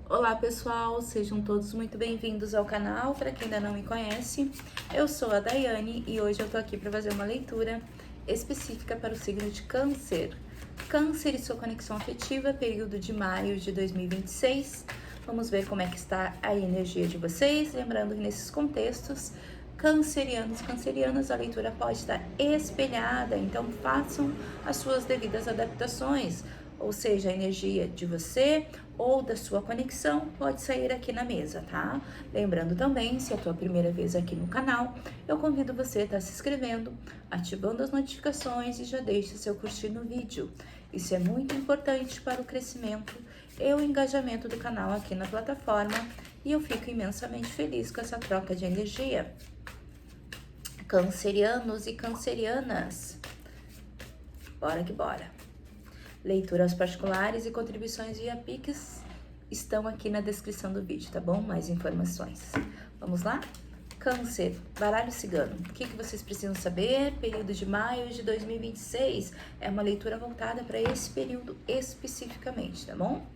Olá pessoal, sejam todos muito bem-vindos ao canal. Para quem ainda não me conhece, eu sou a Daiane e hoje eu tô aqui para fazer uma leitura específica para o signo de Câncer. Câncer e sua conexão afetiva, período de maio de 2026. Vamos ver como é que está a energia de vocês. Lembrando que nesses contextos, cancerianos e cancerianas, a leitura pode estar espelhada, então façam as suas devidas adaptações. Ou seja, a energia de você ou da sua conexão pode sair aqui na mesa, tá? Lembrando também, se é a tua primeira vez aqui no canal, eu convido você a estar se inscrevendo, ativando as notificações e já deixe seu curtir no vídeo. Isso é muito importante para o crescimento e o engajamento do canal aqui na plataforma e eu fico imensamente feliz com essa troca de energia. Cancerianos e cancerianas, bora que bora! Leituras particulares e contribuições via Pix estão aqui na descrição do vídeo, tá bom? Mais informações. Vamos lá? Câncer, baralho cigano. O que vocês precisam saber? Período de maio de 2026. É uma leitura voltada para esse período especificamente, tá bom?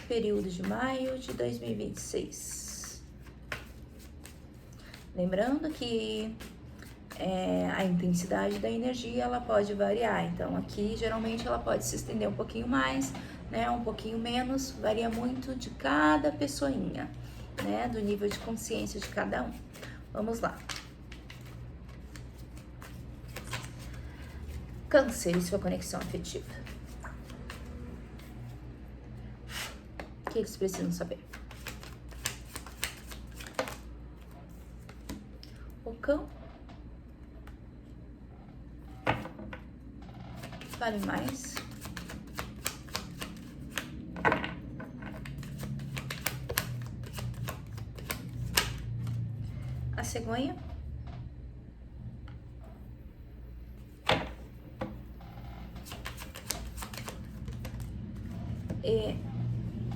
Período de maio de 2026. Lembrando que a intensidade da energia ela pode variar, então aqui geralmente ela pode se estender um pouquinho mais, né, um pouquinho menos, varia muito de cada pessoinha, né, do nível de consciência de cada um. Vamos lá. Câncer e sua conexão afetiva. O que eles precisam saber? O cão. Fale mais. A cegonha.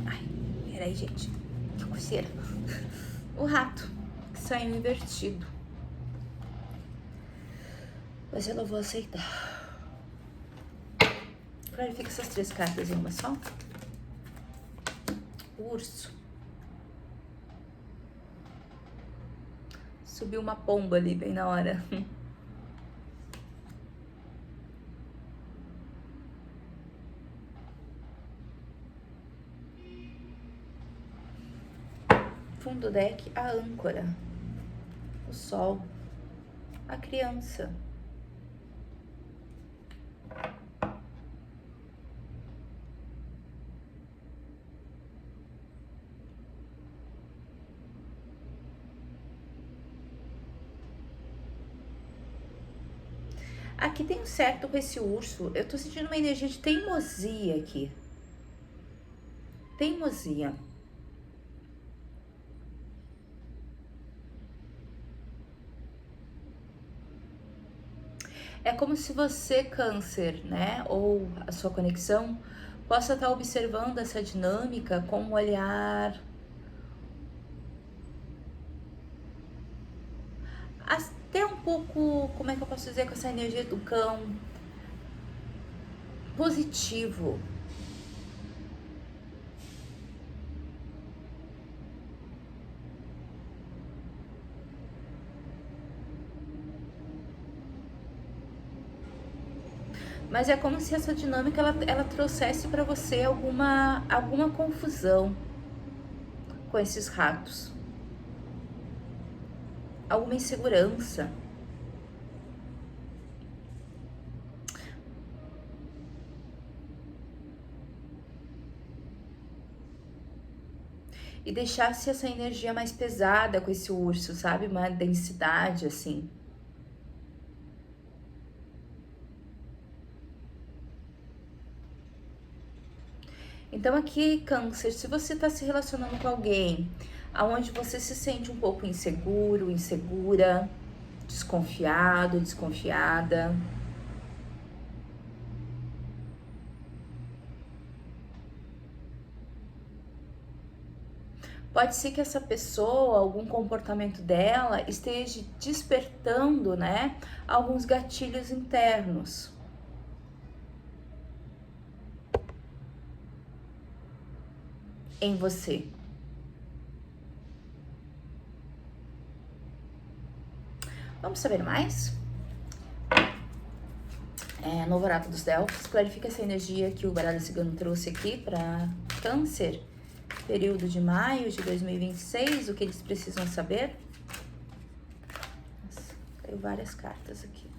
Ai, peraí, gente. Que coceira. O rato, que saiu invertido. Mas eu não vou aceitar. Clarifica essas três cartas em uma só. O urso. Subiu uma pomba ali bem na hora. Fundo deck, a âncora. O sol. A criança. Aqui tem um certo com esse urso. Eu tô sentindo uma energia de teimosia aqui. Teimosia. É como se você, Câncer, né, ou a sua conexão, possa estar observando essa dinâmica com um olhar até um pouco, como é que eu posso dizer, com essa energia do cão, positivo. Mas é como se essa dinâmica ela trouxesse para você alguma confusão com esses ratos, alguma insegurança. E deixasse essa energia mais pesada com esse urso, sabe? Uma densidade assim. Então aqui, Câncer, se você está se relacionando com alguém aonde você se sente um pouco inseguro, insegura, desconfiado, desconfiada, pode ser que essa pessoa, algum comportamento dela esteja despertando, né, alguns gatilhos internos. em você. Vamos saber mais? Novo Oráculo dos Delfos, clarifica essa energia que o baralho cigano trouxe aqui para Câncer, período de maio de 2026, o que eles precisam saber? Nossa, caiu várias cartas aqui.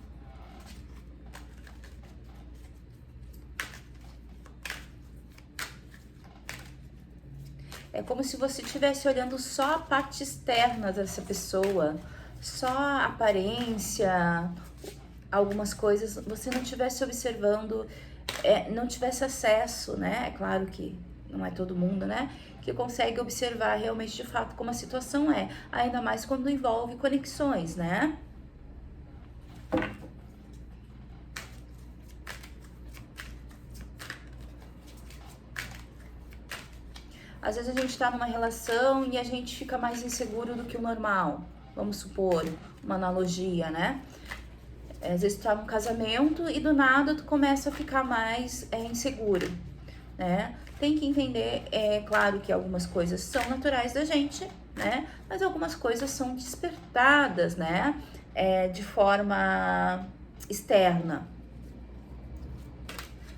É como se você estivesse olhando só a parte externa dessa pessoa, só a aparência, algumas coisas, você não estivesse observando, não tivesse acesso, né? É claro que não é todo mundo, né? Que consegue observar realmente de fato como a situação é, ainda mais quando envolve conexões, né? Às vezes a gente tá numa relação e a gente fica mais inseguro do que o normal, vamos supor, uma analogia, né? Às vezes tu tá num casamento e do nada tu começa a ficar mais inseguro, né? Tem que entender, claro que algumas coisas são naturais da gente, né? Mas algumas coisas são despertadas, né? De forma externa.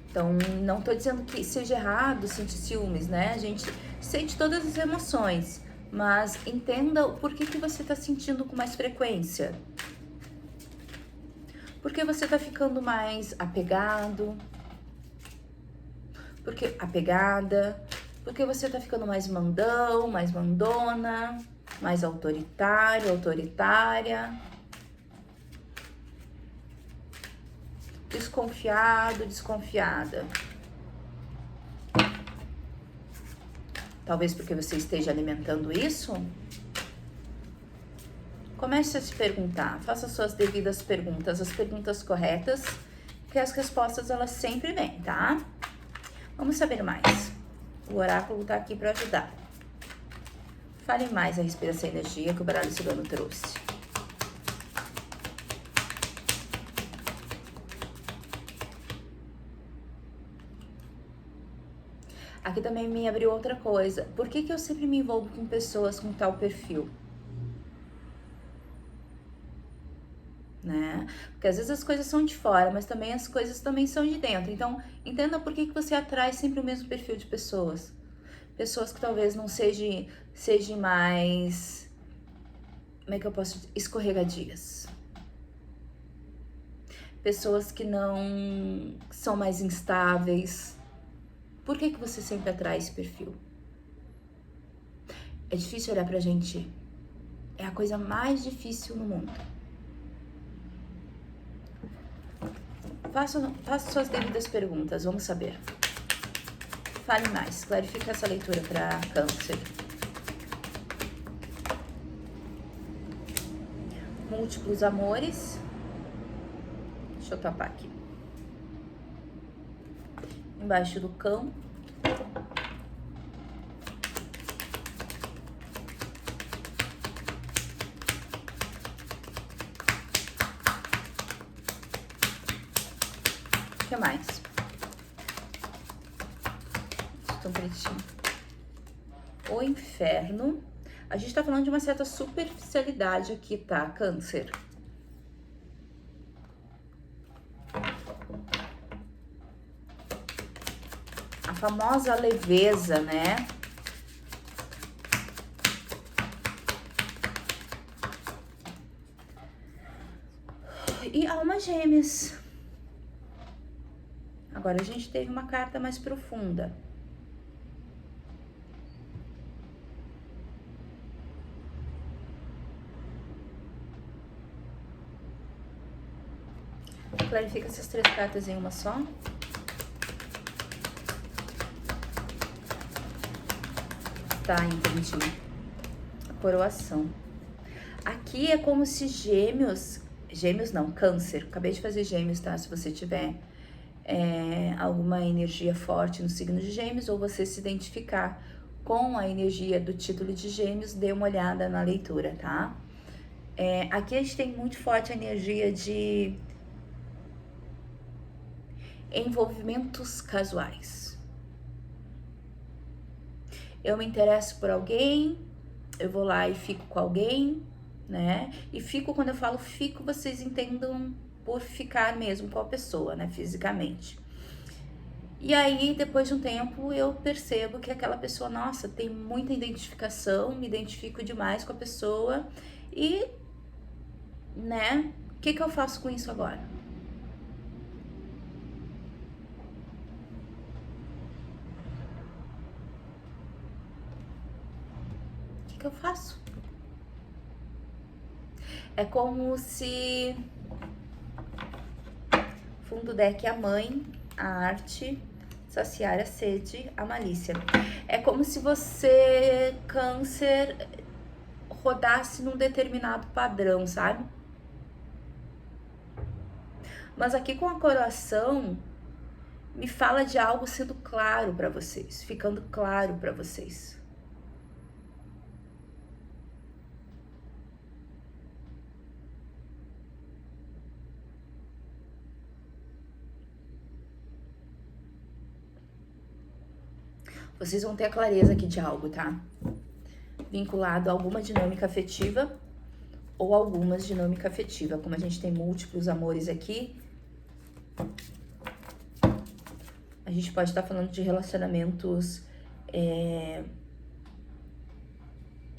Então, não tô dizendo que seja errado sentir ciúmes, né? A gente sente todas as emoções, mas entenda o porquê que você tá sentindo com mais frequência. Porque você tá ficando mais apegado, porque você tá ficando mais mandão, mais mandona, mais autoritário, autoritária, desconfiado, desconfiada. Talvez porque você esteja alimentando isso. Comece a se perguntar, faça suas devidas perguntas, as perguntas corretas, porque as respostas elas sempre vêm, tá? Vamos saber mais. O oráculo tá aqui para ajudar. Fale mais a respeito dessa energia que o baralho cigano trouxe. Aqui também me abriu outra coisa. Por que eu sempre me envolvo com pessoas com tal perfil? Né? Porque às vezes as coisas são de fora, mas também as coisas também são de dentro. Então, entenda por que você atrai sempre o mesmo perfil de pessoas. Pessoas que talvez não sejam mais, como é que eu posso dizer? Escorregadias. Pessoas que não são mais instáveis. Por que você sempre atrai esse perfil? É difícil olhar pra gente. É a coisa mais difícil no mundo. Faça suas devidas perguntas, vamos saber. Fale mais, clarifique essa leitura para Câncer. Múltiplos amores. Deixa eu tapar aqui. Embaixo do cão. O que mais? Tão pretinho. O inferno. A gente tá falando de uma certa superficialidade aqui, tá, Câncer? A famosa leveza, né? E almas gêmeas. Agora a gente teve uma carta mais profunda. Clarifica essas três cartas em uma só. Tá, entendi. A coroação. Aqui é como se gêmeos não, câncer. Acabei de fazer gêmeos, tá? Se você tiver alguma energia forte no signo de gêmeos ou você se identificar com a energia do título de gêmeos, dê uma olhada na leitura, tá? Aqui a gente tem muito forte a energia de envolvimentos casuais. eu me interesso por alguém, eu vou lá e fico com alguém, né? E fico, quando eu falo fico, vocês entendam por ficar mesmo com a pessoa, né? Fisicamente. E aí, depois de um tempo, eu percebo que aquela pessoa, nossa, tem muita identificação, me identifico demais com a pessoa e, né? O que eu faço com isso agora? O que eu faço? É como se fundo deck a mãe, a arte, saciar a sede, a malícia. É como se você, Câncer, rodasse num determinado padrão, sabe? Mas aqui com a coroação, me fala de algo sendo claro para vocês, ficando claro para vocês. Vocês vão ter a clareza aqui de algo, tá? Vinculado a alguma dinâmica afetiva ou algumas dinâmica afetiva. Como a gente tem múltiplos amores aqui, a gente pode estar falando de relacionamentos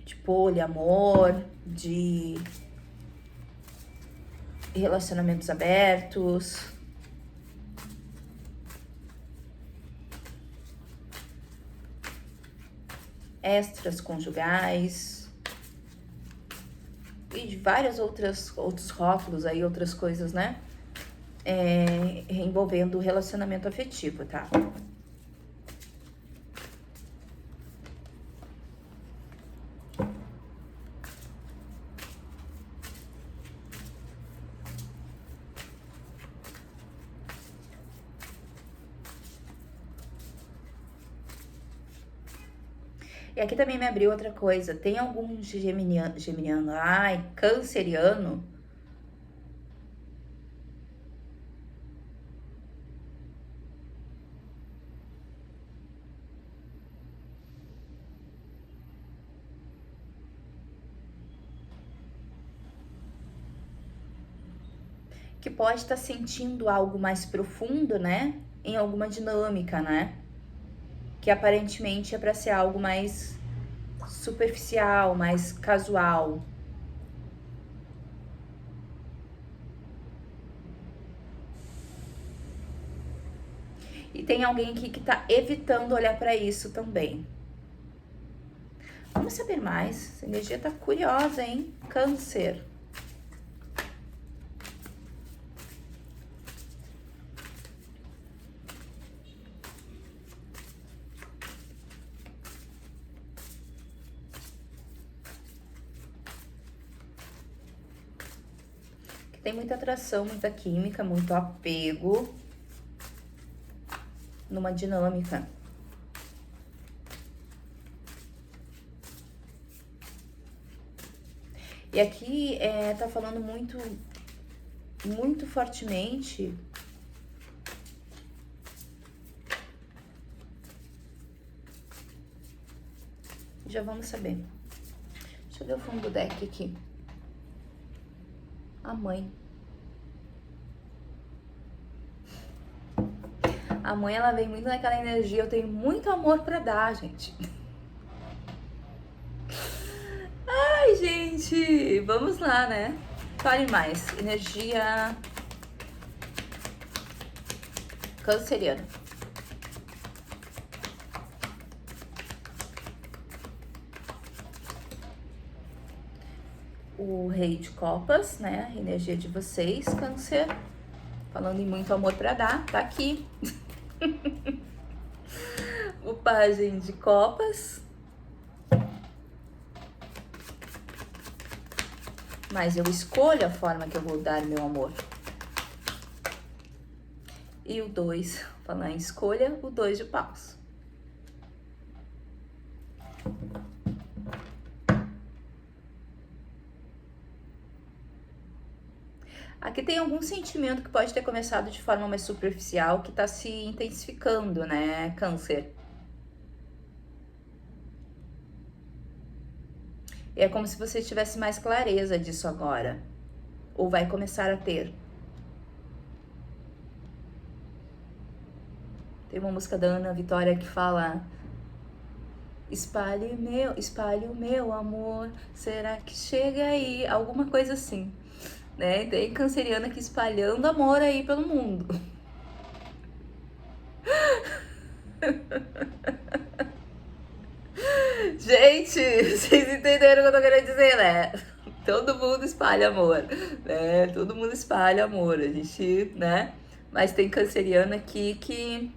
de poliamor, de relacionamentos abertos. Extras conjugais e de vários outros rótulos aí, outras coisas, né? Envolvendo o relacionamento afetivo, tá? E aqui também me abriu outra coisa. Tem algum geminiano, canceriano, que pode estar sentindo algo mais profundo, né? Em alguma dinâmica, né? Que aparentemente é para ser algo mais superficial, mais casual. E tem alguém aqui que tá evitando olhar para isso também. Vamos saber mais. Essa energia tá curiosa, hein? Câncer. Tem muita atração, muita química, muito apego numa dinâmica. E aqui tá falando muito fortemente já vamos saber. Deixa eu ver o fundo do deck aqui. A mãe. A mãe, ela vem muito naquela energia, eu tenho muito amor pra dar, gente. Ai, gente, vamos lá, né? Fale mais. Energia canceriana. O rei de copas, né? Energia de vocês, câncer. Falando em muito amor pra dar, tá aqui. O pajem de copas. Mas eu escolho a forma que eu vou dar meu amor. E o 2, falar em escolha, o 2 de paus. Aqui tem algum sentimento que pode ter começado de forma mais superficial, que tá se intensificando, né, câncer? E é como se você tivesse mais clareza disso agora. Ou vai começar a ter. Tem uma música da Ana Vitória que fala: espalhe o meu amor, será que chega aí? Alguma coisa assim, né? Tem canceriana aqui espalhando amor aí pelo mundo. Gente, vocês entenderam o que eu tô querendo dizer, né? Todo mundo espalha amor, né? Todo mundo espalha amor, a gente, né? Mas tem canceriana aqui que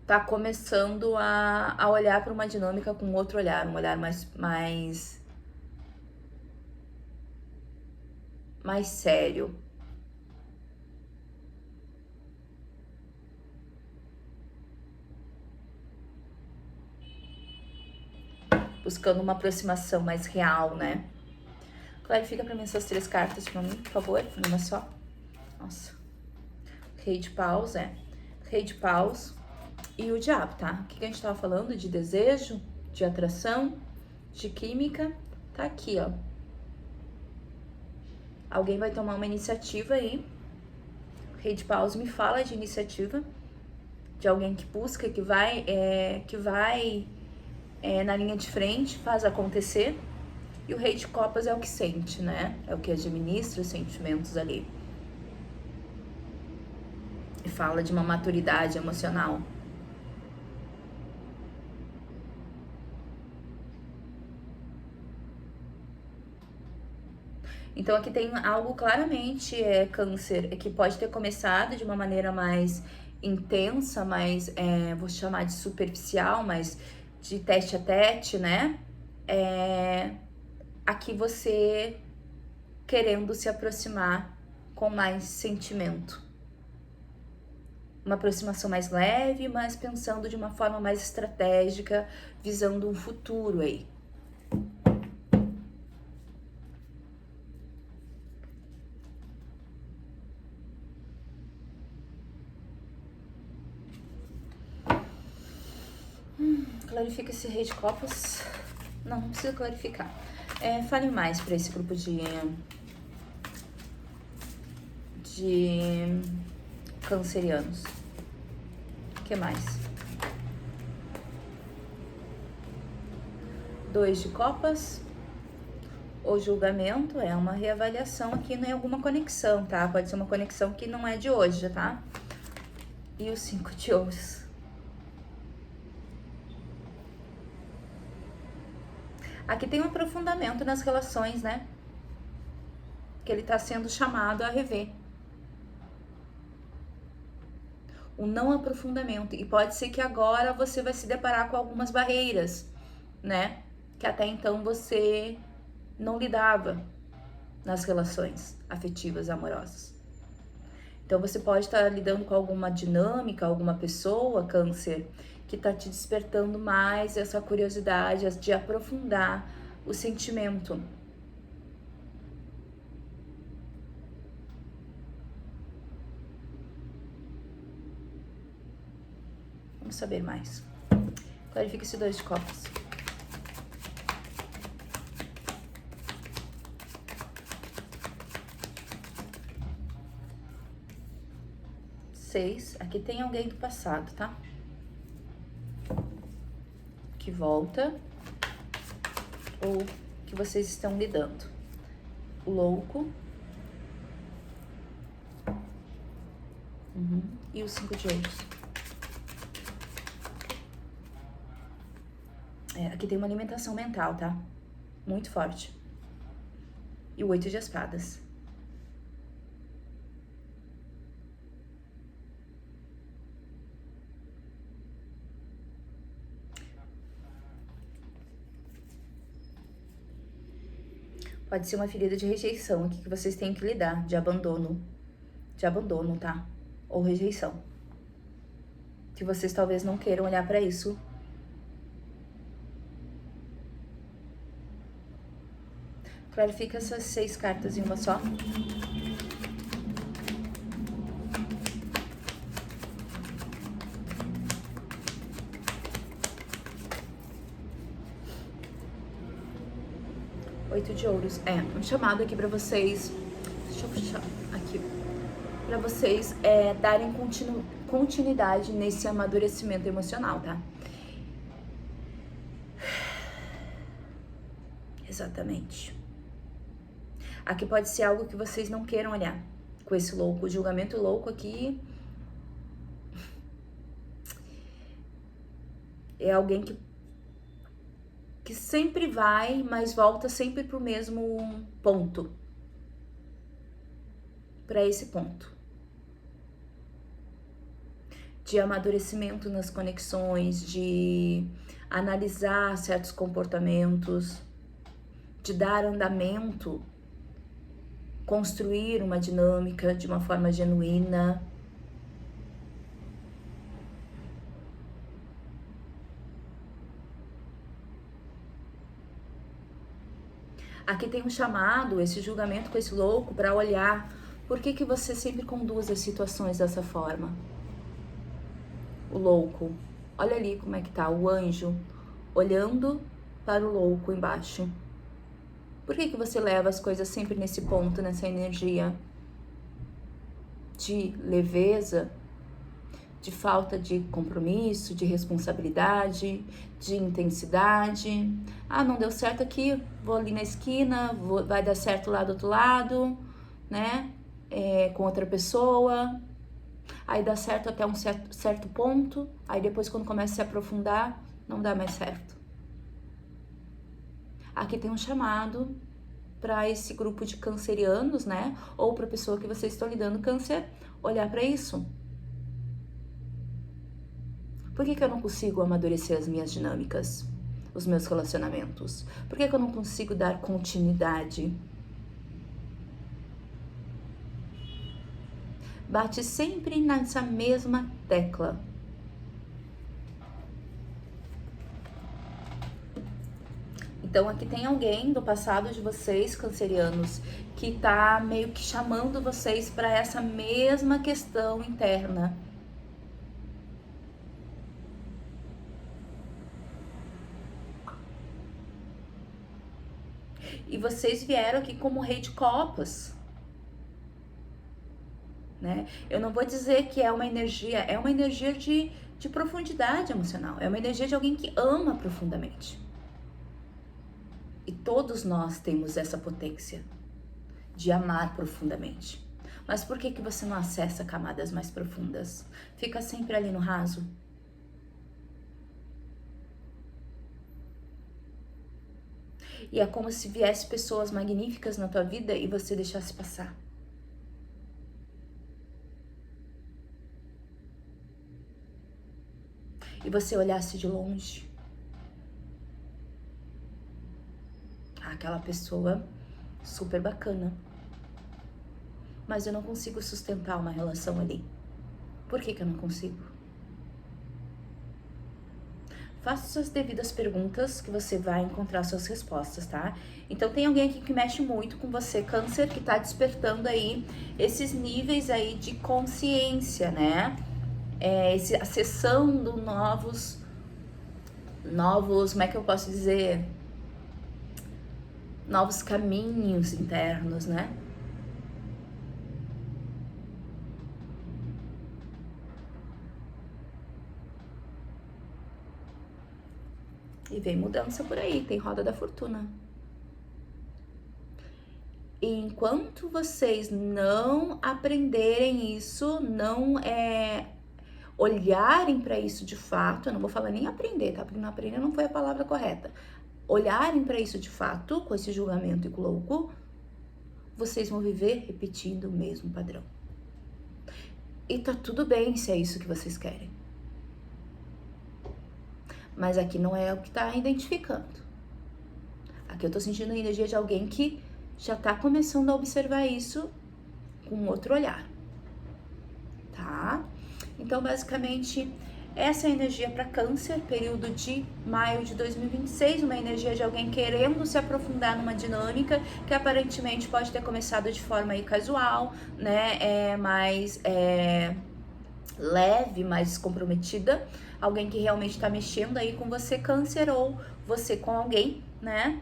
tá começando a olhar para uma dinâmica com outro olhar, um olhar mais sério. Buscando uma aproximação mais real, né? Clarifica pra mim essas 3 cartas pra mim, por favor, uma só. Nossa. Rei de paus, Rei de paus e o diabo, tá? O que a gente tava falando? De desejo, de atração, de química. Tá aqui, ó. Alguém vai tomar uma iniciativa aí. Rei de paus me fala de iniciativa. De alguém que busca, que vai na linha de frente, faz acontecer. E o rei de copas é o que sente, né? É o que administra os sentimentos ali. E fala de uma maturidade emocional. Então aqui tem algo claramente câncer, que pode ter começado de uma maneira mais intensa, mais, vou chamar de superficial, mas de tete a tete, né? Aqui você querendo se aproximar com mais sentimento. Uma aproximação mais leve, mas pensando de uma forma mais estratégica, visando um futuro aí. Clarifica esse rei de copas. Não precisa clarificar. Fale mais para esse grupo de cancerianos. O que mais? 2 de copas. O julgamento é uma reavaliação aqui, não é alguma conexão, tá? Pode ser uma conexão que não é de hoje, tá? E o 5 de ouros. Aqui tem um aprofundamento nas relações, né? Que ele tá sendo chamado a rever. Um não aprofundamento. E pode ser que agora você vai se deparar com algumas barreiras, né? Que até então você não lidava nas relações afetivas, amorosas. Então você pode estar lidando com alguma dinâmica, alguma pessoa, câncer, que está te despertando mais essa curiosidade de aprofundar o sentimento. Vamos saber mais. Clarifica esse 2 de copas. Seis. Aqui tem alguém do passado, tá? Que volta ou que vocês estão lidando. O louco. E o 5 de ouros. Aqui tem uma alimentação mental, tá? Muito forte. E o 8 de espadas. Pode ser uma ferida de rejeição aqui que vocês têm que lidar, de abandono. De abandono, tá? Ou rejeição. Que vocês talvez não queiram olhar pra isso. Clarifica essas 6 cartas em uma só. 8 de ouros. Um chamado aqui pra vocês. Deixa eu puxar aqui. Pra vocês darem continuidade nesse amadurecimento emocional, tá? Exatamente. Aqui pode ser algo que vocês não queiram olhar. Com esse louco, o julgamento louco aqui é alguém que sempre vai, mas volta sempre pro mesmo ponto. Para esse ponto. De amadurecimento nas conexões, de analisar certos comportamentos, de dar andamento, construir uma dinâmica de uma forma genuína. Aqui tem um chamado, esse julgamento com esse louco, para olhar por que você sempre conduz as situações dessa forma. O louco, olha ali como é que tá o anjo, olhando para o louco embaixo. Por que você leva as coisas sempre nesse ponto, nessa energia de leveza, de falta de compromisso, de responsabilidade, de intensidade? Ah, não deu certo aqui, vou ali na esquina, vai dar certo lá do outro lado, né? Com outra pessoa. Aí dá certo até um certo ponto, aí depois quando começa a se aprofundar, não dá mais certo. Aqui tem um chamado para esse grupo de cancerianos, né? Ou para a pessoa que vocês estão lidando, câncer, olhar para isso. Por que eu não consigo amadurecer as minhas dinâmicas, os meus relacionamentos? Por que eu não consigo dar continuidade? Bate sempre nessa mesma tecla. Então aqui tem alguém do passado de vocês, cancerianos, que tá meio que chamando vocês para essa mesma questão interna. E vocês vieram aqui como rei de copas. Né? Eu não vou dizer que é uma energia de profundidade emocional. É uma energia de alguém que ama profundamente. E todos nós temos essa potência de amar profundamente. Mas por que você não acessa camadas mais profundas? Fica sempre ali no raso? E é como se viesse pessoas magníficas na tua vida e você deixasse passar. E você olhasse de longe. Aquela pessoa super bacana. Mas eu não consigo sustentar uma relação ali. Por que eu não consigo? Faça suas devidas perguntas que você vai encontrar suas respostas, tá? Então tem alguém aqui que mexe muito com você, câncer, que tá despertando aí esses níveis aí de consciência, né? Acessando novos, como é que eu posso dizer? Novos caminhos internos, né? E vem mudança por aí, tem roda da fortuna. E enquanto vocês não aprenderem isso, não olharem para isso de fato, eu não vou falar nem aprender, tá? Porque não aprender não foi a palavra correta. Olharem para isso de fato, com esse julgamento e com o louco, vocês vão viver repetindo o mesmo padrão. E tá tudo bem se é isso que vocês querem. Mas aqui não é o que tá identificando. Aqui eu tô sentindo a energia de alguém que já tá começando a observar isso com outro olhar, tá? Então, basicamente, essa é a energia para câncer, período de maio de 2026, uma energia de alguém querendo se aprofundar numa dinâmica que aparentemente pode ter começado de forma aí casual, né, mais leve, mais descomprometida, alguém que realmente tá mexendo aí com você, câncer, ou você com alguém, né,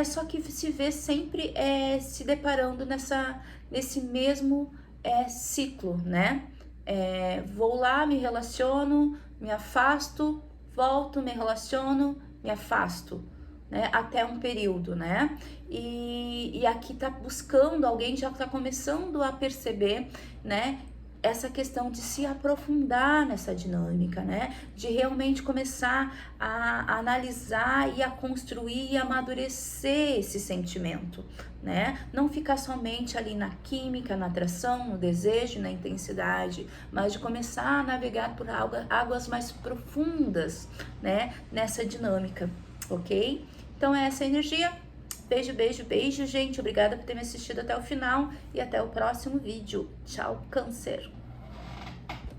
Só que se vê sempre se deparando nesse mesmo ciclo, né? Vou lá, me relaciono, me afasto, volto, me relaciono, me afasto, né? Até um período, né? E aqui tá buscando, alguém já tá começando a perceber, né? Essa questão de se aprofundar nessa dinâmica, né? De realmente começar a analisar e a construir e amadurecer esse sentimento, né? Não ficar somente ali na química, na atração, no desejo, na intensidade, mas de começar a navegar por águas mais profundas, né? Nessa dinâmica, ok? Então é essa energia. Beijo, beijo, beijo, gente. Obrigada por ter me assistido até o final e até o próximo vídeo. Tchau, Câncer!